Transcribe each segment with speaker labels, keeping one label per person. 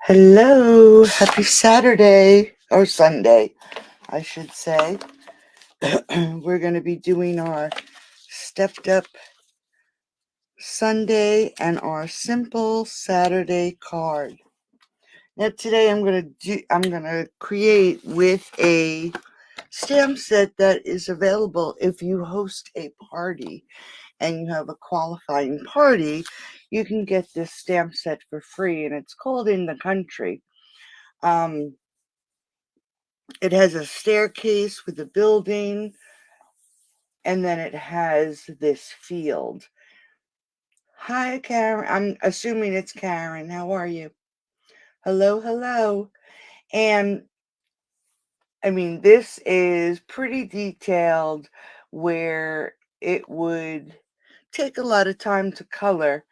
Speaker 1: Hello, happy Saturday or Sunday, I should say. We're going to be doing our stepped up Sunday and our simple Saturday card. Now today I'm going to create with a stamp set that is available if you host a party and you have a qualifying party. You can get this stamp set for free, and it's called In the Country. It has a staircase with a building, and then it has this field. Hi, Karen. I'm assuming it's Karen. How are you? Hello, hello. And I mean, this is pretty detailed where it would take a lot of time to color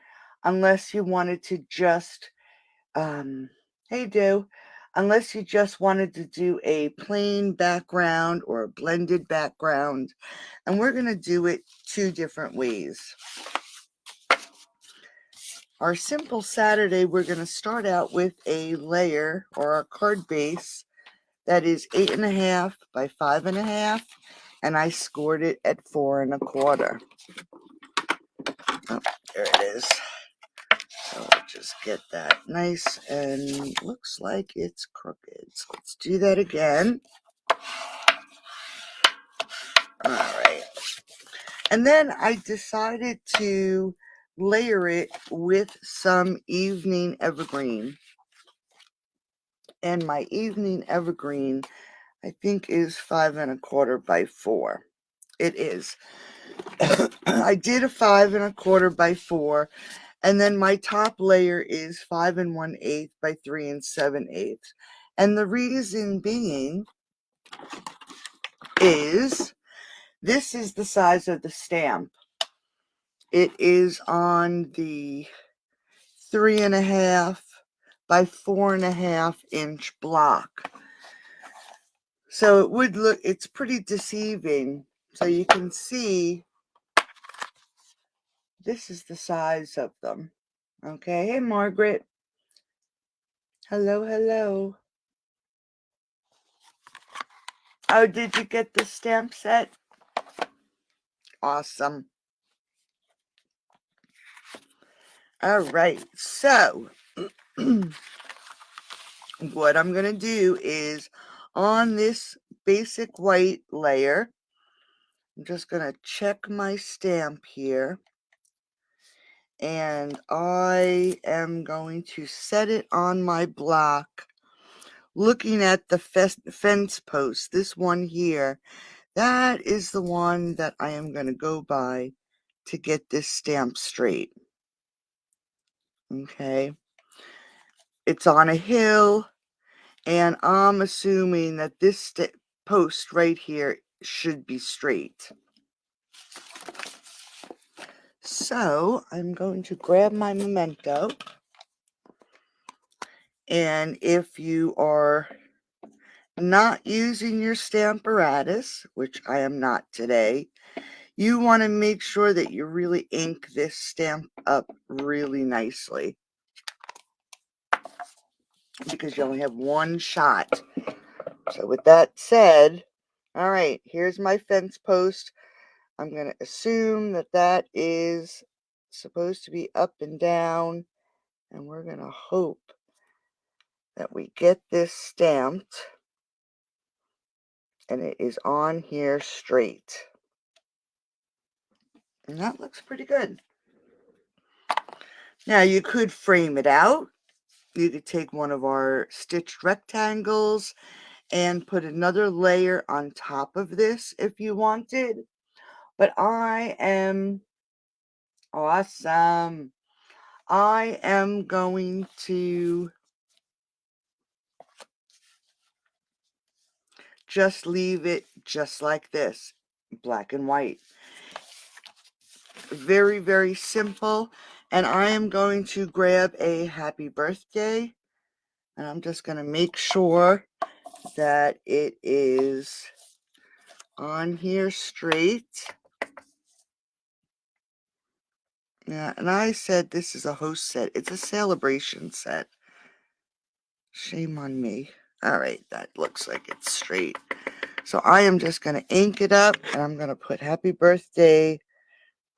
Speaker 1: unless you wanted to just hey do unless you just wanted to do a plain background or a blended background, and we're going to do it two different ways. Our simple Saturday, we're going to start out with a layer or a card base that is 8.5 by 5.5, and I scored it at 4.25. Oh, there it is. So just get that nice, and looks like it's crooked. So let's do that again. All right. And then I decided to layer it with some evening evergreen. And my evening evergreen, I think, is 5.25 by 4. It is. I did a 5.25 by 4. And then my top layer is 5 1/8 by 3 7/8. And the reason being is this is the size of the stamp. It is on the 3.5 by 4.5 inch block. So it would look, it's pretty deceiving. So you can see this is the size of them. Okay, hey Margaret. Hello, hello. Oh, did you get the stamp set? Awesome. All right, so what I'm going to do is on this basic white layer, I'm just going to check my stamp here, and I am going to set it on my block looking at the fence post. This one here, that is the one that I am going to go by to get this stamp straight. Okay, it's on a hill, and I'm assuming that this post right here should be straight. So I'm going to grab my memento, and if you are not using your Stamparatus, which I am not today, you want to make sure that you really ink this stamp up really nicely, because you only have one shot. So with that said, all right, here's my fence post. I'm going to assume that that is supposed to be up and down, and we're going to hope that we get this stamped and it is on here straight. And that looks pretty good. Now you could frame it out. You could take one of our stitched rectangles and put another layer on top of this if you wanted. But I am awesome. I am going to just leave it just like this, black and white. Very, very simple. And I am going to grab a happy birthday, and I'm just going to make sure that it is on here straight. Yeah, and I said this is a host set. It's a sale-a-bration set. Shame on me. All right, that looks like it's straight. So I am just going to ink it up, and I'm going to put happy birthday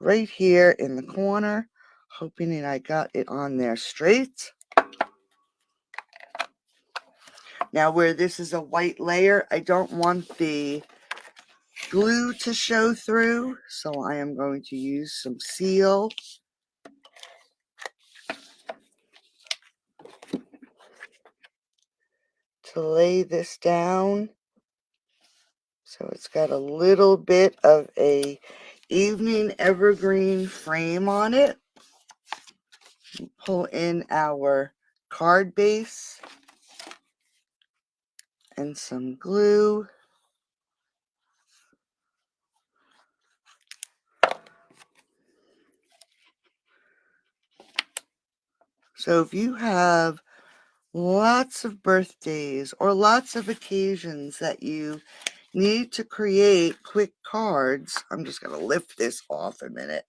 Speaker 1: right here in the corner, hoping that I got it on there straight. Now where this is a white layer, I don't want the glue to show through, so I am going to use some seal. To lay this down. So it's got a little bit of a evening evergreen frame on it. Pull in our card base and some glue. So if you have lots of birthdays or lots of occasions that you need to create quick cards, I'm just going to lift this off a minute.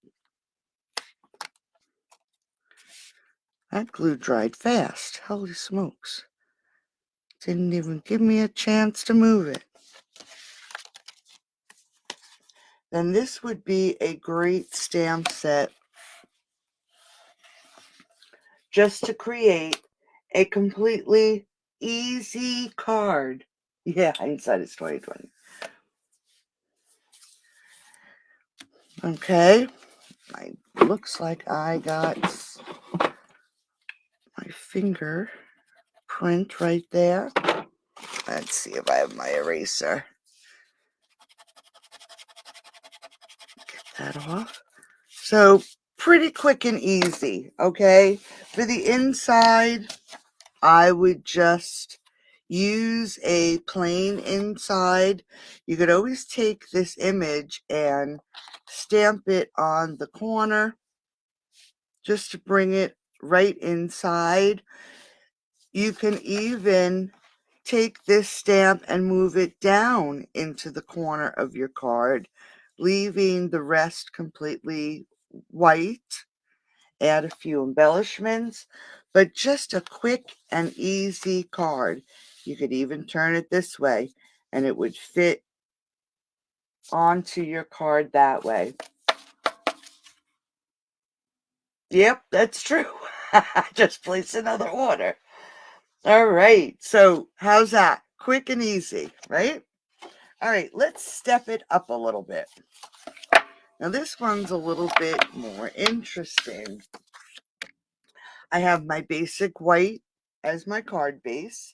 Speaker 1: That glue dried fast. Holy smokes. Didn't even give me a chance to move it. Then this would be a great stamp set just to create a completely easy card. Yeah, hindsight is 2020. Okay, looks like I got my finger print right there. Let's see if I have my eraser. Get that off. So pretty quick and easy, okay? For the inside, I would just use a plain inside. You could always take this image and stamp it on the corner just to bring it right inside. You can even take this stamp and move it down into the corner of your card, leaving the rest completely white. Add a few embellishments, but just a quick and easy card. You could even turn it this way and it would fit onto your card that way. Yep, that's true. Just place another order. All right, so how's that? Quick and easy, right? All right, let's step it up a little bit. Now this one's a little bit more interesting. I have my basic white as my card base.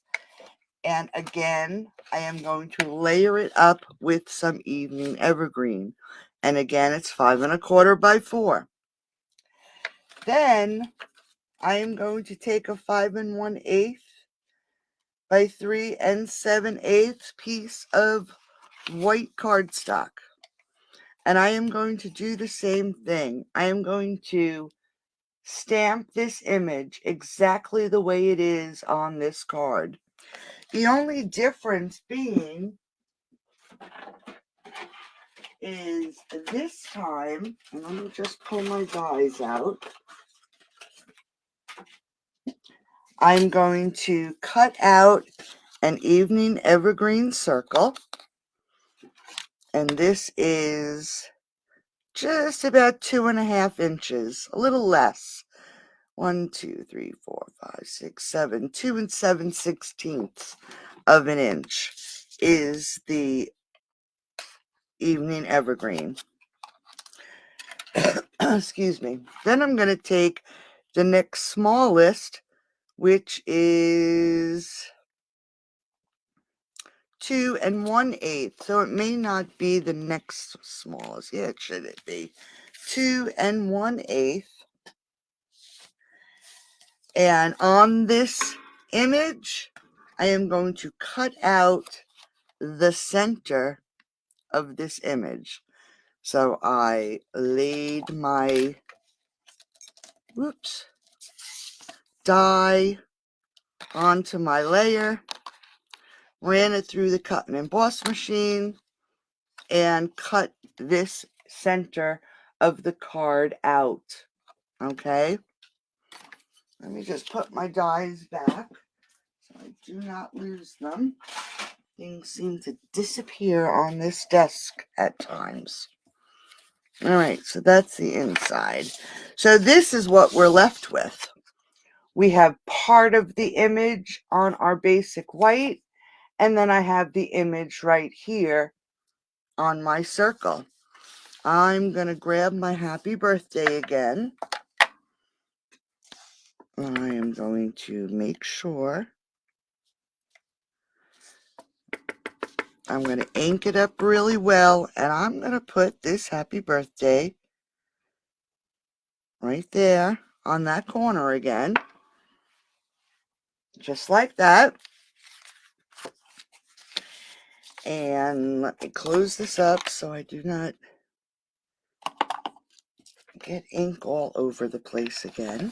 Speaker 1: And again, I am going to layer it up with some evening evergreen. And again, it's 5 1/4 by 4. Then I am going to take a 5 1/8 by 3 7/8 piece of white cardstock. And I am going to do the same thing. I am going to stamp this image exactly the way it is on this card. The only difference being is this time, and let me just pull my dies out, I'm going to cut out an evening evergreen circle, and this is just about 2.5 inches, a little less. 1, 2, 3, 4, 5, 6, 7, 2 7/16 of an inch is the evening evergreen. Excuse me. Then I'm going to take the next smallest, which is 2 1/8. So it may not be the next smallest. Yeah, it should it be 2 1/8. And on this image, I am going to cut out the center of this image. So I laid my die onto my layer, ran it through the cut and emboss machine, and cut this center of the card out. Okay, let me just put my dies back so I do not lose them. Things seem to disappear on this desk at times. All right, so that's the inside. So this is what we're left with. We have part of the image on our basic white, and then I have the image right here on my circle. I'm going to grab my happy birthday again. I am going to make sure I'm going to ink it up really well, and I'm going to put this happy birthday right there on that corner again, just like that. And let me close this up so I do not get ink all over the place again.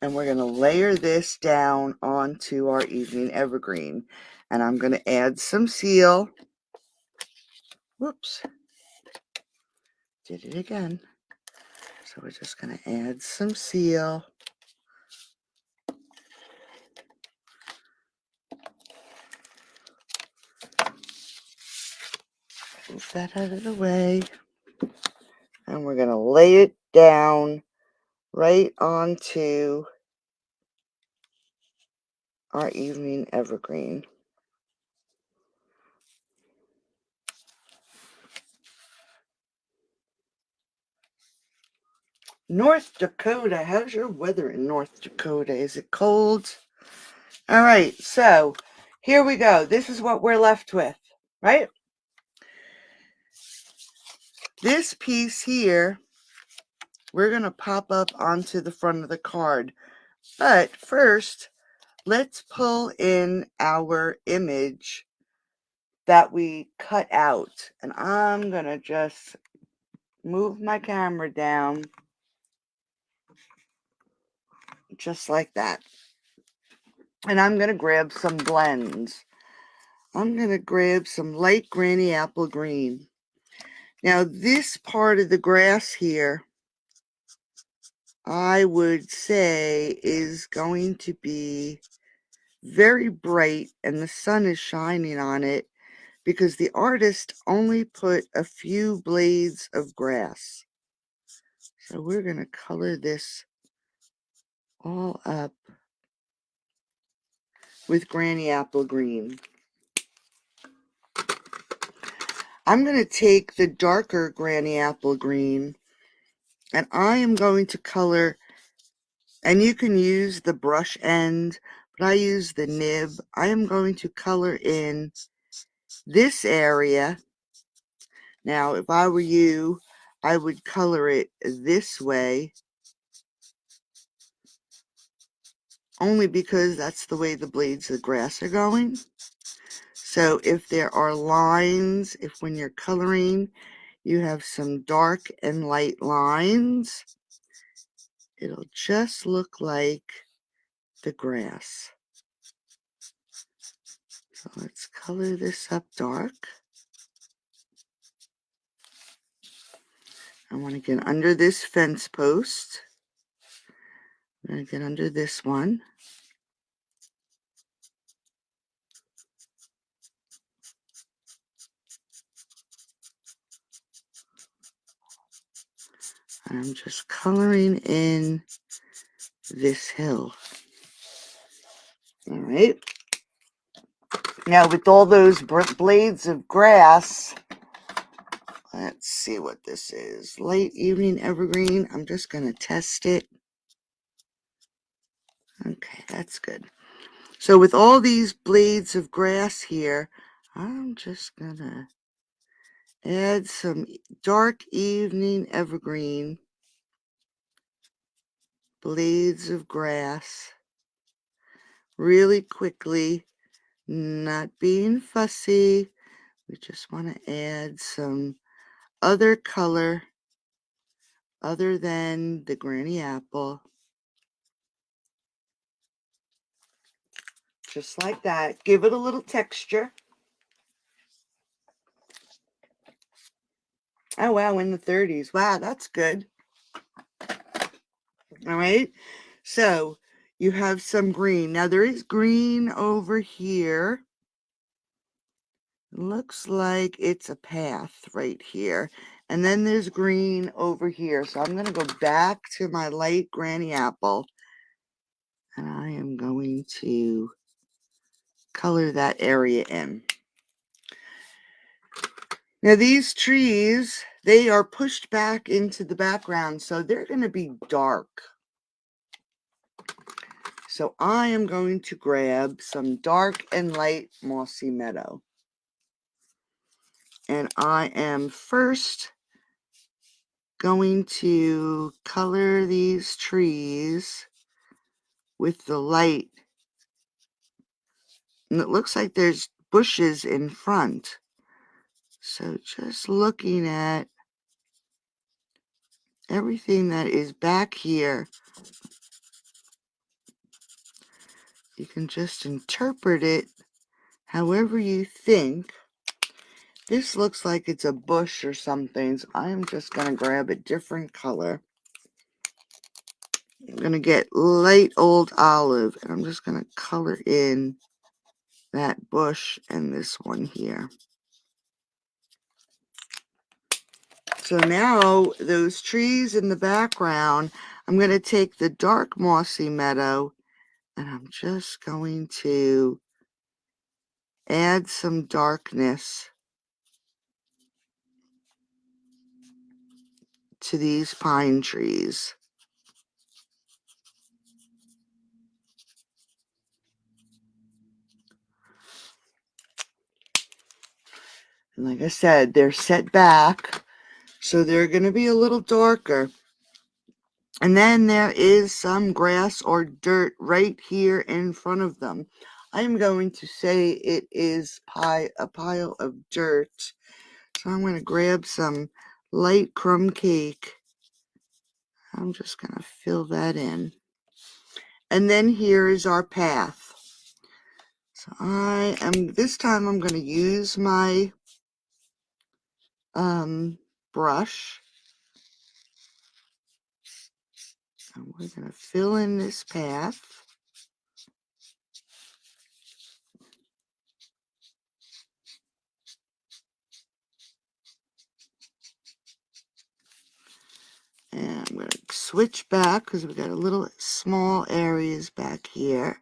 Speaker 1: And we're going to layer this down onto our evening evergreen. And I'm going to add some seal. Whoops. Did it again. So we're just going to add some seal. Move that out of the way. And we're going to lay it down right onto our evening evergreen. North Dakota, how's your weather in North Dakota? Is it cold? All right, so here we go. This is what we're left with, right? This piece here, we're going to pop up onto the front of the card. But first, let's pull in our image that we cut out. And I'm going to just move my camera down just like that. And I'm going to grab some blends. I'm going to grab some light granny apple green. Now this part of the grass here, I would say is going to be very bright and the sun is shining on it because the artist only put a few blades of grass. So we're going to color this all up with granny apple green. I'm going to take the darker granny apple green and I am going to color, and you can use the brush end, but I use the nib. I am going to color in this area. Now, if I were you, I would color it this way, only because that's the way the blades of grass are going. So if there are lines, if when you're coloring, you have some dark and light lines, it'll just look like the grass. So let's color this up dark. I want to get under this fence post. I'm going to get under this one. I'm just coloring in this hill. All right. Now with all those blades of grass, let's see what this is. Late evening evergreen. I'm just going to test it. Okay, that's good. So with all these blades of grass here, I'm just going to add some dark evening evergreen blades of grass really quickly, not being fussy. We just want to add some other color other than the granny apple. Just like that. Give it a little texture. Oh, wow, in the 30s. Wow, that's good. All right. So you have some green. Now there is green over here. Looks like it's a path right here. And then there's green over here. So I'm going to go back to my light granny apple. And I am going to color that area in. Now these trees, they are pushed back into the background, so they're going to be dark. So I am going to grab some dark and light mossy meadow. And I am first going to color these trees with the light. And it looks like there's bushes in front. So just looking at everything that is back here, you can just interpret it however you think. This looks like it's a bush or something, so I'm just going to grab a different color. I'm going to get light old olive, and I'm just going to color in that bush and this one here. So now those trees in the background, I'm going to take the dark mossy meadow, and I'm just going to add some darkness to these pine trees. And like I said, they're set back, so they're going to be a little darker. And then there is some grass or dirt right here in front of them. I'm going to say it is a pile of dirt. So I'm going to grab some light crumb cake. I'm just going to fill that in. And then here is our path. So this time I'm going to use my brush. And we're going to fill in this path. And I'm going to switch back because we got a little small areas back here.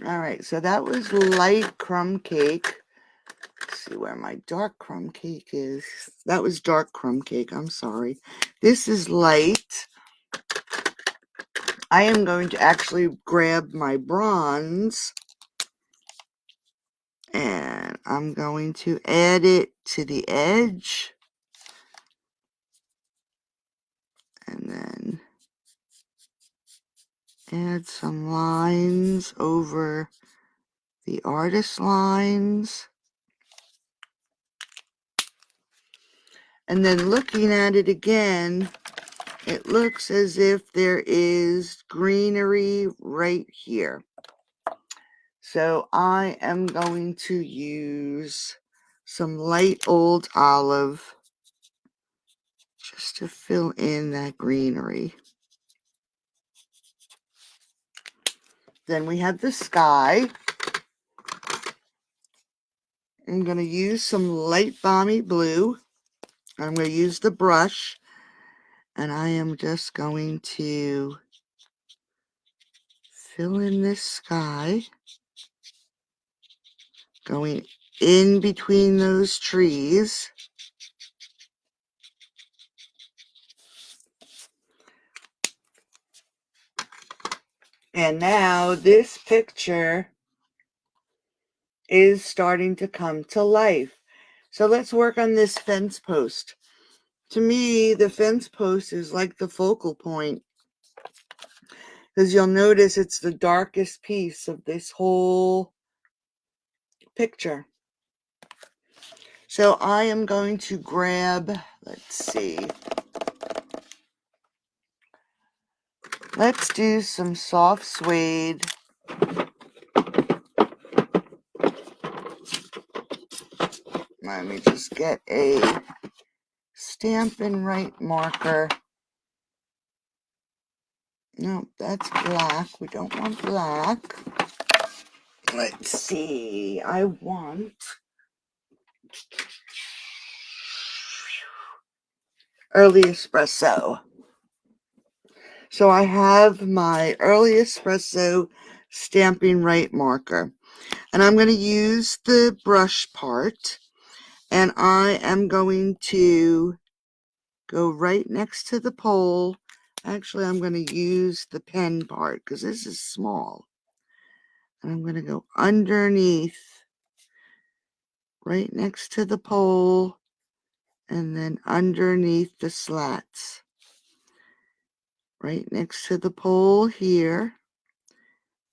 Speaker 1: All right, so that was light crumb cake. Let's see where my dark crumb cake is. That was dark crumb cake, I'm sorry. This is light. I am going to actually grab my bronze, and I'm going to add it to the edge. And then add some lines over the artist lines. And then looking at it again, it looks as if there is greenery right here. So I am going to use some light old olive just to fill in that greenery. Then we have the sky. I'm going to use some light balmy blue. I'm going to use the brush, and I am just going to fill in this sky, going in between those trees. And now this picture is starting to come to life. So let's work on this fence post. To me, the fence post is like the focal point, because you'll notice it's the darkest piece of this whole picture. So I am going to grab, let's see, Let's do some soft suede. Let me just get a Stampin' Right marker. No, that's black. We don't want black. Let's see. I want early espresso. So I have my early espresso Stampin' Right marker. And I'm going to use the brush part. And I am going to go right next to the pole. Actually, I'm going to use the pen part because this is small. And I'm going to go underneath, right next to the pole, and then underneath the slats. Right next to the pole here,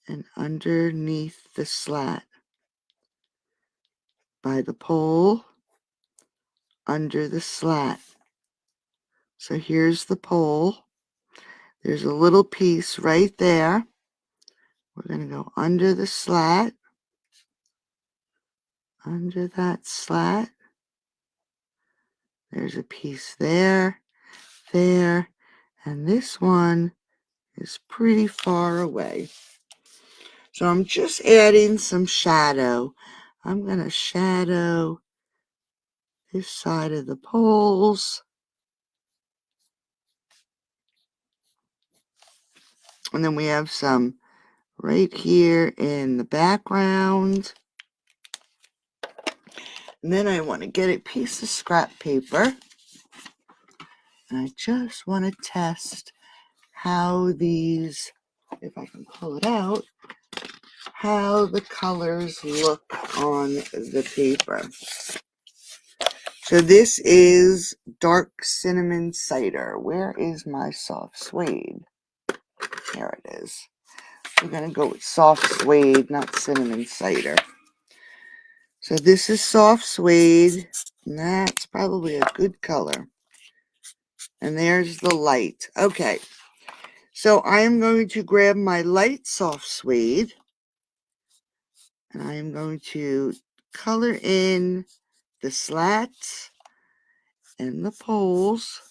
Speaker 1: and underneath the slat. By the pole, under the slat. So here's the pole. There's a little piece right there. We're going to go under the slat, under that slat. There's a piece there, there, and this one is pretty far away. So I'm just adding some shadow. I'm going to shadow this side of the poles. And then we have some right here in the background. And then I want to get a piece of scrap paper. And I just want to test how these, if I can pull it out, how the colors look on the paper. So this is dark cinnamon cider. Where is my soft suede? There it is. We're going to go with soft suede, not cinnamon cider. So this is soft suede, and that's probably a good color. And there's the light. Okay, so I am going to grab my light soft suede, and I am going to color in the slats and the poles.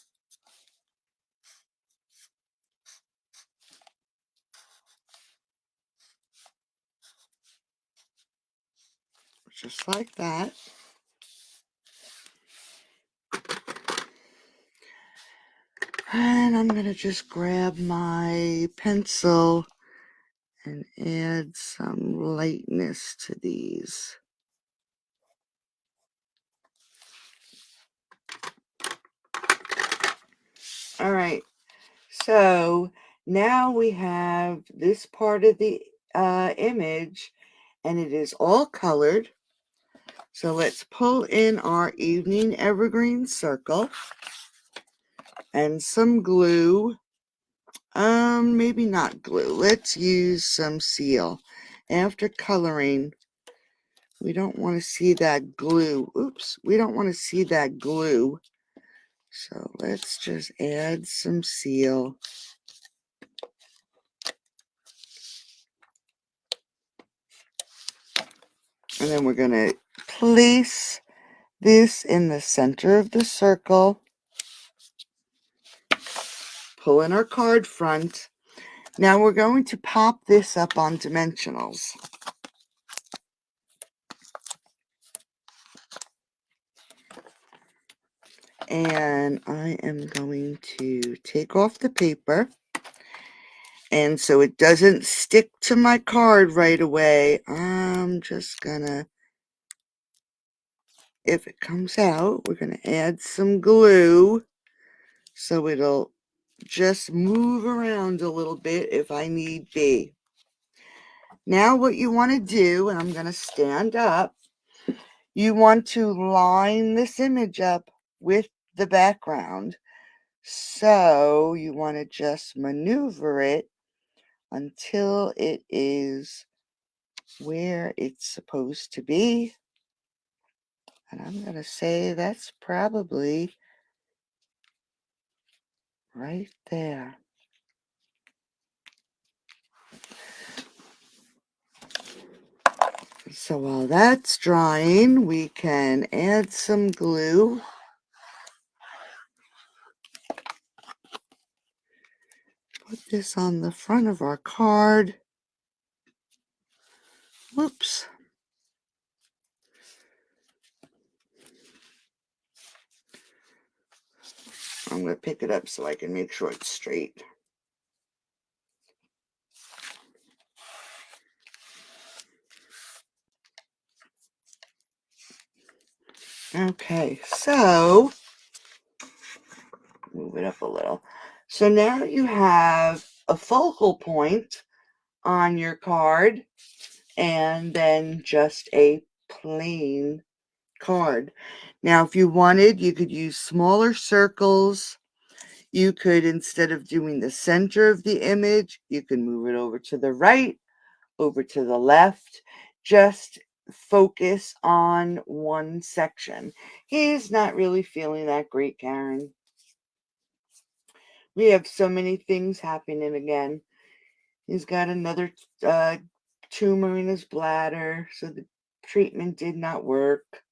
Speaker 1: Just like that. And I'm going to just grab my pencil and add some lightness to these. All right, so now we have this part of the image, and it is all colored. So let's pull in our evening evergreen circle and some glue. Maybe not glue. Let's use some seal. After coloring, we don't want to see that glue. Oops, we don't want to see that glue. So let's just add some seal. And then we're going to place this in the center of the circle. Pull in our card front. Now we're going to pop this up on dimensionals. And I am going to take off the paper. And so it doesn't stick to my card right away, I'm just gonna, if it comes out, we're gonna add some glue so it'll just move around a little bit if I need be. Now what you want to do, and I'm going to stand up, you want to line this image up with the background. So you want to just maneuver it until it is where it's supposed to be. And I'm going to say that's probably right there. So while that's drying, we can add some glue. Put this on the front of our card. Whoops. I'm going to pick it up so I can make sure it's straight. Okay, so move it up a little. So now you have a focal point on your card and then just a plain card. Now, if you wanted, you could use smaller circles. You could, instead of doing the center of the image, you can move it over to the right, over to the left. Just focus on one section. He's not really feeling that great, Karen. We have so many things happening again. He's got another tumor in his bladder, so the treatment did not work.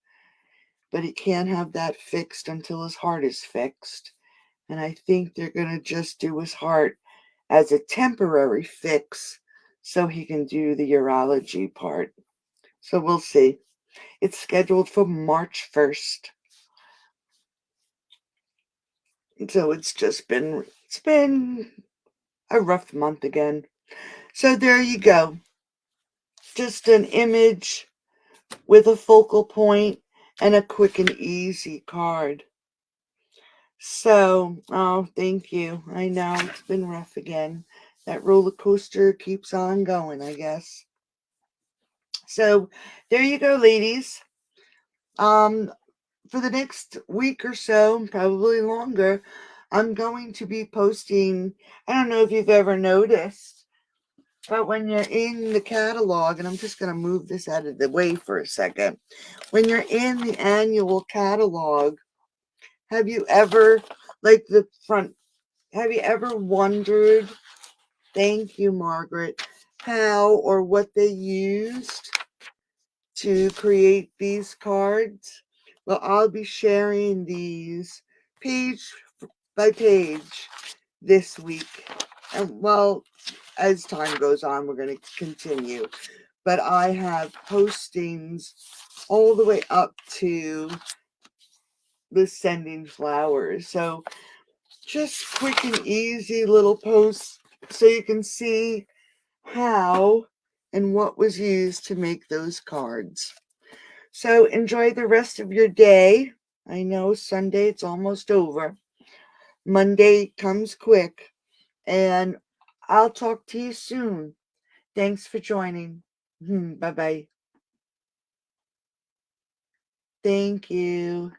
Speaker 1: But he can't have that fixed until his heart is fixed. And I think they're going to just do his heart as a temporary fix so he can do the urology part. So we'll see. It's scheduled for March 1st. So it's been a rough month again. So there you go. Just an image with a focal point and a quick and easy card. So, oh, thank you. I know it's been rough again. That roller coaster keeps on going, I guess. So, there you go, ladies. For the next week or so, probably longer, I'm going to be posting. I don't know if you've ever noticed, but when you're in the catalog, and I'm just going to move this out of the way for a second. When you're in the annual catalog, have you ever, like the front, have you ever wondered, thank you, Margaret, how or what they used to create these cards? Well, I'll be sharing these page by page this week. And well, as time goes on, we're going to continue. But I have postings all the way up to the sending flowers. So just quick and easy little posts so you can see how and what was used to make those cards. So enjoy the rest of your day. I know Sunday, it's almost over. Monday comes quick, and I'll talk to you soon. Thanks for joining. Bye-bye. Thank you.